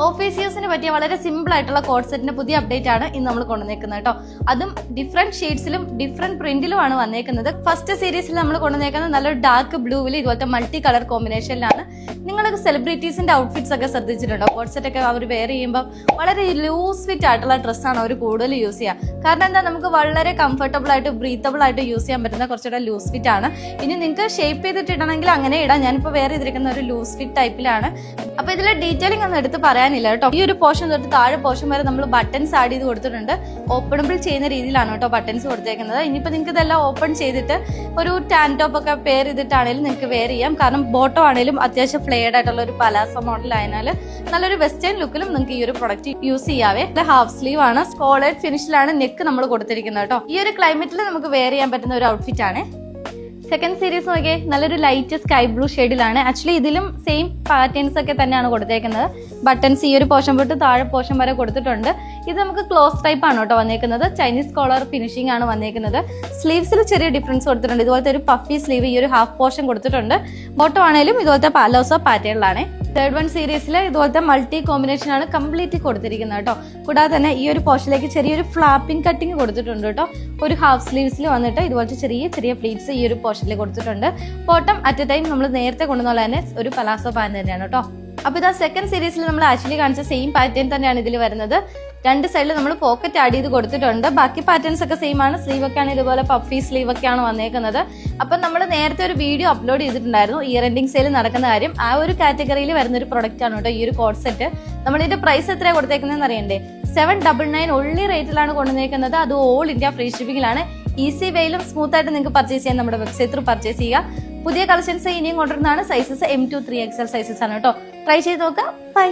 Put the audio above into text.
Office യൂസിന് പറ്റിയ വളരെ സിമ്പിൾ ആയിട്ടുള്ള കോഡ് സെറ്റിന്റെ പുതിയ അപ്ഡേറ്റ് ആണ് ഇന്ന് നമ്മൾ കൊണ്ടുവന്നേക്കുന്നത് കേട്ടോ. അതും ഡിഫറെന്റ് ഷെയ്ഡ്സിലും ഡിഫറെന്റ് പ്രിന്റിലുമാണ് വന്നേക്കുന്നത്. ഫസ്റ്റ് സീരീസിൽ നമ്മൾ കൊണ്ടുവന്നേക്കുന്നത് നല്ലൊരു ഡാർക്ക് ബ്ലൂവിൽ ഇതുപോലത്തെ മൾട്ടി കളർ കോമ്പിനേഷനിലാണ്. നിങ്ങൾക്ക് സെലിബ്രിറ്റീസിന്റെ ഔട്ട്ഫിറ്റ്സ് ഒക്കെ ശ്രദ്ധിച്ചിട്ടുണ്ടോ? കോഡ് സെറ്റ് ഒക്കെ അവർ വെയർ ചെയ്യുമ്പോൾ വളരെ ലൂസ് ഫിറ്റ് ആയിട്ടുള്ള ഡ്രസ്സാണ് അവർ കൂടുതൽ യൂസ് ചെയ്യുക. കാരണം എന്താ, നമുക്ക് വളരെ കംഫർട്ടബിൾ ആയിട്ട് ബ്രീത്തബിൾ ആയിട്ട് യൂസ് ചെയ്യാൻ പറ്റുന്ന കുറച്ചുകൂടെ ലൂസ് ഫിറ്റ് ആണ്. ഇനി നിങ്ങൾക്ക് ഷേപ്പ് ചെയ്തിട്ട് ഇടണമെങ്കിൽ അങ്ങനെ ഇടാം. ഞാനിപ്പോൾ വെയർ ചെയ്തിരിക്കുന്ന ഒരു ലൂസ് ഫിറ്റ് ടൈപ്പിലാണ്. അപ്പൊ ഇതിലെ ഡീറ്റെയിലിംഗ് ഒന്നും എടുത്ത് പറയാനില്ല കേട്ടോ. ഈ ഒരു പോർഷൻ തൊട്ട് താഴെ പോർഷൻ വരെ നമ്മൾ ബട്ടൺസ് ആഡ് ചെയ്ത് കൊടുത്തിട്ടുണ്ട്. ഓപ്പണബിൾ ചെയ്യുന്ന രീതിയിലാണ് കേട്ടോ ബട്ടൺസ് കൊടുത്തേക്കുന്നത്. ഇനിയിപ്പോൾ നിങ്ങൾക്ക് ഇതെല്ലാം ഓപ്പൺ ചെയ്തിട്ട് ഒരു ടാൻ ടോപ്പ് ഒക്കെ പെയർ ചെയ്തിട്ടാണെങ്കിലും നിങ്ങൾക്ക് വെയർ ചെയ്യാം. കാരണം ബോട്ടം ആണെങ്കിലും അത്യാവശ്യം ഫ്ലെയർഡ് ആയിട്ടുള്ള ഒരു പലാസോ മോഡൽ ആയതിനാൽ നല്ലൊരു വെസ്റ്റേൺ ലുക്കിലും നിങ്ങൾക്ക് ഈ ഒരു പ്രൊഡക്റ്റ് യൂസ് ചെയ്യാവേ. ഹാഫ് സ്ലീവ് ആണ്, സ്കോളേഡ് ഫിനിഷിലാണ് നെക്ക് നമ്മൾ കൊടുത്തിരിക്കുന്നത് കേട്ടോ. ഈ ഒരു ക്ലൈമറ്റിൽ നമുക്ക് വെയർ ചെയ്യാൻ പറ്റുന്ന ഒരു ഔട്ട്ഫിറ്റ് ആണ്. സെക്കൻഡ് സീരീസ് നോക്കിയേ, നല്ലൊരു ലൈറ്റ് സ്കൈ ബ്ലൂ ഷെയ്ഡിലാണ്. ആക്ച്വലി ഇതിലും സെയിം പാറ്റേൺസ് ഒക്കെ തന്നെയാണ് കൊടുത്തേക്കുന്നത്. ബട്ടൺസ് ഈ ഒരു പോർഷൻ തൊട്ട് താഴെ പോർഷൻ വരെ കൊടുത്തിട്ടുണ്ട്. ഇത് നമുക്ക് ക്ലോസ് ടൈപ്പ് ആണ് കേട്ടോ വന്നേക്കുന്നത്. ചൈനീസ് കോളർ ഫിനിഷിംഗ് ആണ് വന്നേക്കുന്നത്. സ്ലീവ്സിൽ ചെറിയ ഡിഫറൻസ് കൊടുത്തിട്ടുണ്ട്. ഇതുപോലത്തെ ഒരു പഫി സ്ലീവ് ഈ ഒരു ഹാഫ് പോർഷൻ കൊടുത്തിട്ടുണ്ട്. ബോട്ടം ആണെങ്കിലും ഇതുപോലത്തെ പാലോസോ പാറ്റേണിലാണ്. തേർഡ് വൺ സീരീസിൽ ഇതുപോലത്തെ മൾട്ടി കോമ്പിനേഷൻ ആണ് കംപ്ലീറ്റ് കൊടുത്തിരിക്കുന്നത് കേട്ടോ. കൂടാതെ തന്നെ ഈ ഒരു പോർഷനിലേക്ക് ചെറിയൊരു ഫ്ലാപ്പിംഗ് കട്ടിങ് കൊടുത്തിട്ടുണ്ട് കേട്ടോ. ഒരു ഹാഫ് സ്ലീവ്സിൽ വന്നിട്ട് ഇതുപോലത്തെ ചെറിയ ചെറിയ പ്ലീറ്റ്സ് ഈ ഒരു പോർഷനിൽ കൊടുത്തിട്ടുണ്ട്. ബോട്ടം അറ്റ് എ ടൈം നമ്മൾ നേരത്തെ കൊണ്ടുവന്നുള്ള തന്നെ ഒരു പലാസോ പാന്റ് തന്നെയാണ് കേട്ടോ. അപ്പൊ ഇതാ സെക്കൻഡ് സീരീസിൽ നമ്മൾ ആക്ച്വലി കാണിച്ച സെയിം പാറ്റേൺ തന്നെയാണ് ഇതിൽ വരുന്നത്. രണ്ട് സൈഡിൽ നമ്മൾ പോക്കറ്റ് ആഡ് ചെയ്ത് കൊടുത്തിട്ടുണ്ട്. ബാക്കി പാറ്റേൺസ് ഒക്കെ സെയിം ആണ്. സ്ലീവ് ഒക്കെയാണ് ഇതുപോലെ പഫി സ്ലീവ് ഒക്കെയാണ് വന്നേക്കുന്നത്. അപ്പൊ നമ്മൾ നേരത്തെ ഒരു വീഡിയോ അപ്ലോഡ് ചെയ്തിട്ടുണ്ടായിരുന്നു ഇയർ എൻഡിങ് സെയിൽ നടക്കുന്ന കാര്യം. ആ ഒരു കാറ്റഗറിയിൽ വരുന്ന ഒരു പ്രൊഡക്റ്റ് ആണ് കേട്ടോ ഈ ഒരു കോഡ് സെറ്റ്. നമ്മളിതിന്റെ പ്രൈസ് എത്രയാണ് കൊടുത്തേക്കുന്നതെന്ന് അറിയണ്ടേ? 799 ഒള്ളി റേറ്റിലാണ് കൊണ്ടുവന്നേക്കുന്നത്. അത് ഓൾ ഇന്ത്യ ഫ്രീ ഷിപ്പിംഗിലാണ്. ഈസി വേയിലും സ്മൂത്ത് ആയിട്ട് നിങ്ങൾക്ക് പർച്ചേസ് ചെയ്യാൻ നമ്മുടെ വെബ്സൈറ്റ് ത്രൂ പർച്ചേസ് ചെയ്യുക. പുതിയ കളക്ഷൻസ് ഇനിയും കൊണ്ടുവരുന്നതാണ്. Sizes M to 3XL sizes ആണ് കേട്ടോ. ട്രൈ ചെയ്ത് നോക്കാം. ബൈ.